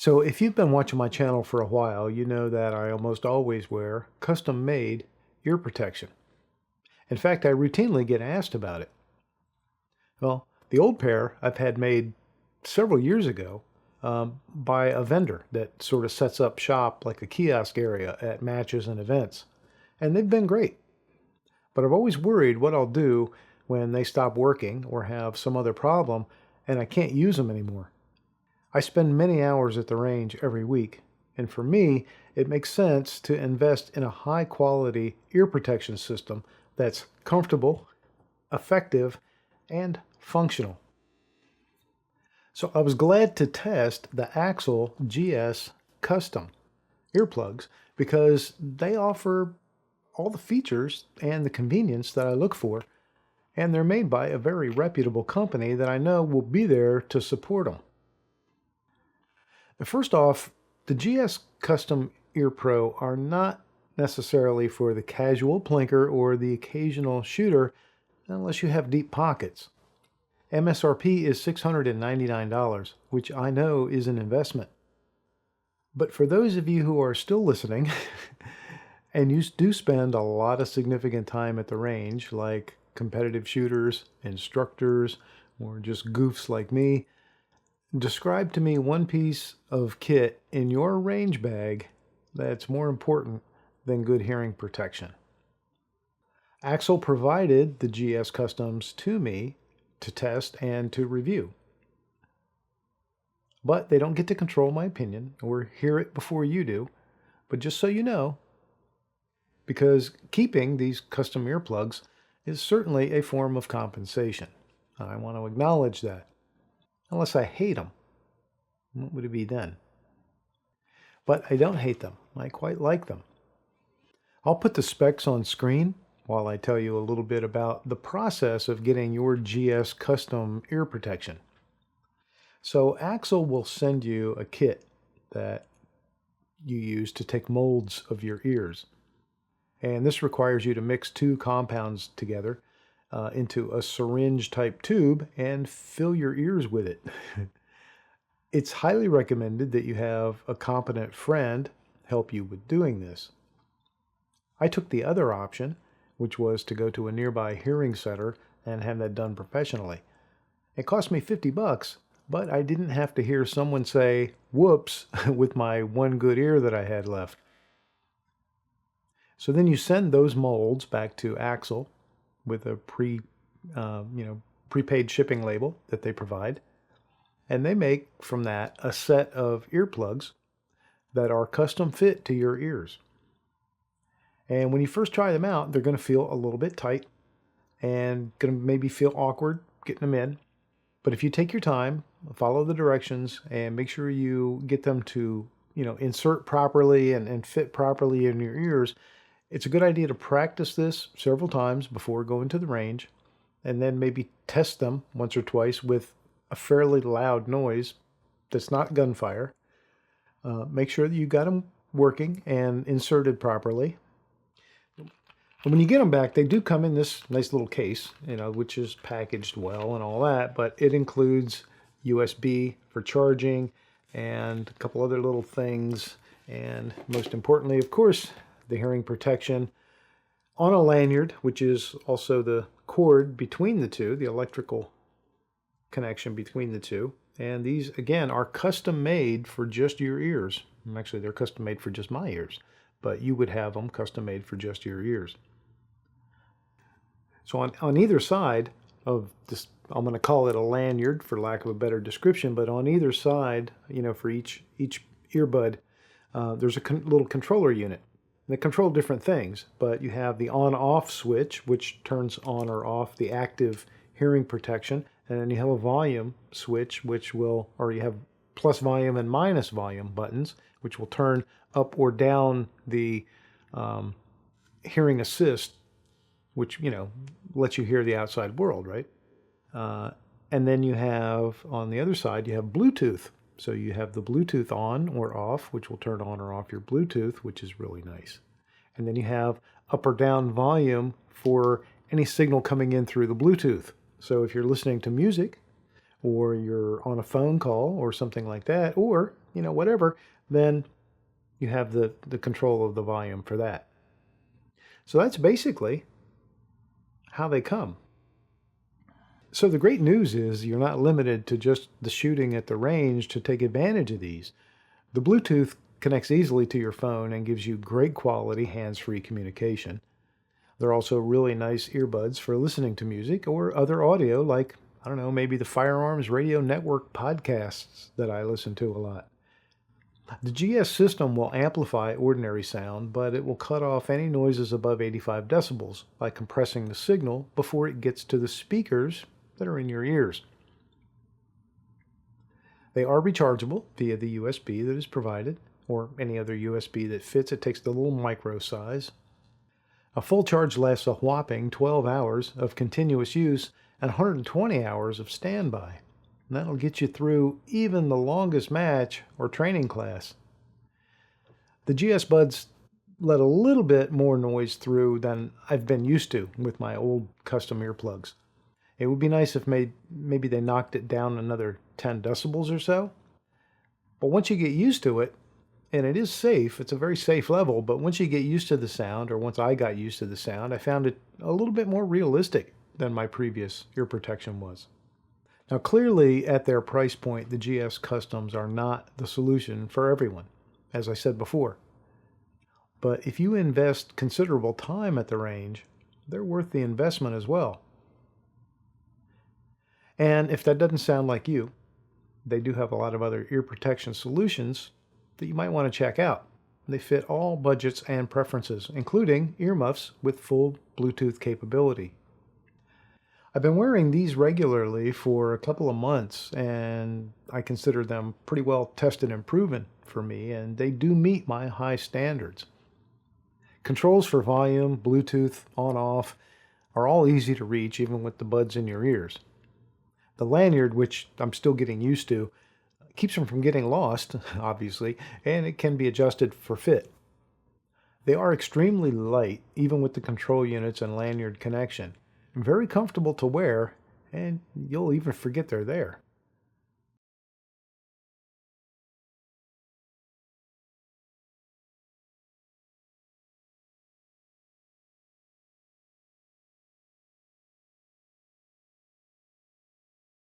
So if you've been watching my channel for a while, you know that I almost always wear custom-made ear protection. In fact, I routinely get asked about it. Well, the old pair I've had made several years ago by a vendor that sort of sets up shop like a kiosk area at matches and events. And they've been great. But I've always worried what I'll do when they stop working or have some other problem and I can't use them anymore. I spend many hours at the range every week, and for me, it makes sense to invest in a high-quality ear protection system that's comfortable, effective, and functional. So I was glad to test the Axil GS Custom earplugs because they offer all the features and the convenience that I look for, and they're made by a very reputable company that I know will be there to support them. First off, the GS Custom Ear Pro are not necessarily for the casual plinker or the occasional shooter unless you have deep pockets. MSRP is $699, which I know is an investment. But for those of you who are still listening, and you do spend a lot of significant time at the range, like competitive shooters, instructors, or just goofs like me, describe to me one piece of kit in your range bag that's more important than good hearing protection. Axil provided the GS Customs to me to test and to review. But they don't get to control my opinion or hear it before you do. But just so you know, because keeping these custom earplugs is certainly a form of compensation. I want to acknowledge that. Unless I hate them. What would it be then? But I don't hate them. I quite like them. I'll put the specs on screen while I tell you a little bit about the process of getting your GS custom ear protection. So Axil will send you a kit that you use to take molds of your ears. And this requires you to mix two compounds together into a syringe-type tube and fill your ears with it. It's highly recommended that you have a competent friend help you with doing this. I took the other option, which was to go to a nearby hearing center and have that done professionally. It cost me $50, but I didn't have to hear someone say, whoops, with my one good ear that I had left. So then you send those molds back to Axil with a prepaid shipping label that they provide. And they make from that a set of earplugs that are custom fit to your ears. And when you first try them out, they're going to feel a little bit tight and going to maybe feel awkward getting them in. But if you take your time, follow the directions, and make sure you get them to, insert properly and fit properly in your ears, it's a good idea to practice this several times before going to the range, and then maybe test them once or twice with a fairly loud noise that's not gunfire. Make sure that you got them working and inserted properly. And when you get them back, they do come in this nice little case, which is packaged well and all that, but it includes USB for charging and a couple other little things. And most importantly, of course, the hearing protection on a lanyard, which is also the cord between the two, the electrical connection between the two. And these, again, are custom made for just your ears. Actually, they're custom made for just my ears, but you would have them custom made for just your ears. So on either side of this, I'm going to call it a lanyard for lack of a better description, but on either side, for each earbud, there's a little controller unit. They control different things, but you have the on-off switch, which turns on or off the active hearing protection, and then you have a volume switch, you have plus volume and minus volume buttons, which will turn up or down the hearing assist, which, lets you hear the outside world, right? And then you have, on the other side, you have Bluetooth. So you have the Bluetooth on or off, which will turn on or off your Bluetooth, which is really nice. And then you have up or down volume for any signal coming in through the Bluetooth. So if you're listening to music, or you're on a phone call or something like that, or, whatever, then you have the control of the volume for that. So that's basically how they come. So the great news is you're not limited to just the shooting at the range to take advantage of these. The Bluetooth connects easily to your phone and gives you great quality hands-free communication. They're also really nice earbuds for listening to music or other audio like, I don't know, maybe the Firearms Radio Network podcasts that I listen to a lot. The GS system will amplify ordinary sound, but it will cut off any noises above 85 decibels by compressing the signal before it gets to the speakers that are in your ears. They are rechargeable via the USB that is provided, or any other USB that fits. It takes the little micro size. A full charge lasts a whopping 12 hours of continuous use and 120 hours of standby. And that'll get you through even the longest match or training class. The GS buds let a little bit more noise through than I've been used to with my old custom earplugs. It would be nice if maybe they knocked it down another 10 decibels or so. But once you get used to it, and it is safe, it's a very safe level, but once you get used to the sound, or once I got used to the sound, I found it a little bit more realistic than my previous ear protection was. Now clearly at their price point, the GS Customs are not the solution for everyone, as I said before. But if you invest considerable time at the range, they're worth the investment as well. And if that doesn't sound like you, they do have a lot of other ear protection solutions that you might want to check out. They fit all budgets and preferences, including earmuffs with full Bluetooth capability. I've been wearing these regularly for a couple of months, and I consider them pretty well tested and proven for me, and they do meet my high standards. Controls for volume, Bluetooth, on-off, are all easy to reach even with the buds in your ears. The lanyard, which I'm still getting used to, keeps them from getting lost, obviously, and it can be adjusted for fit. They are extremely light, even with the control units and lanyard connection. Very comfortable to wear, and you'll even forget they're there.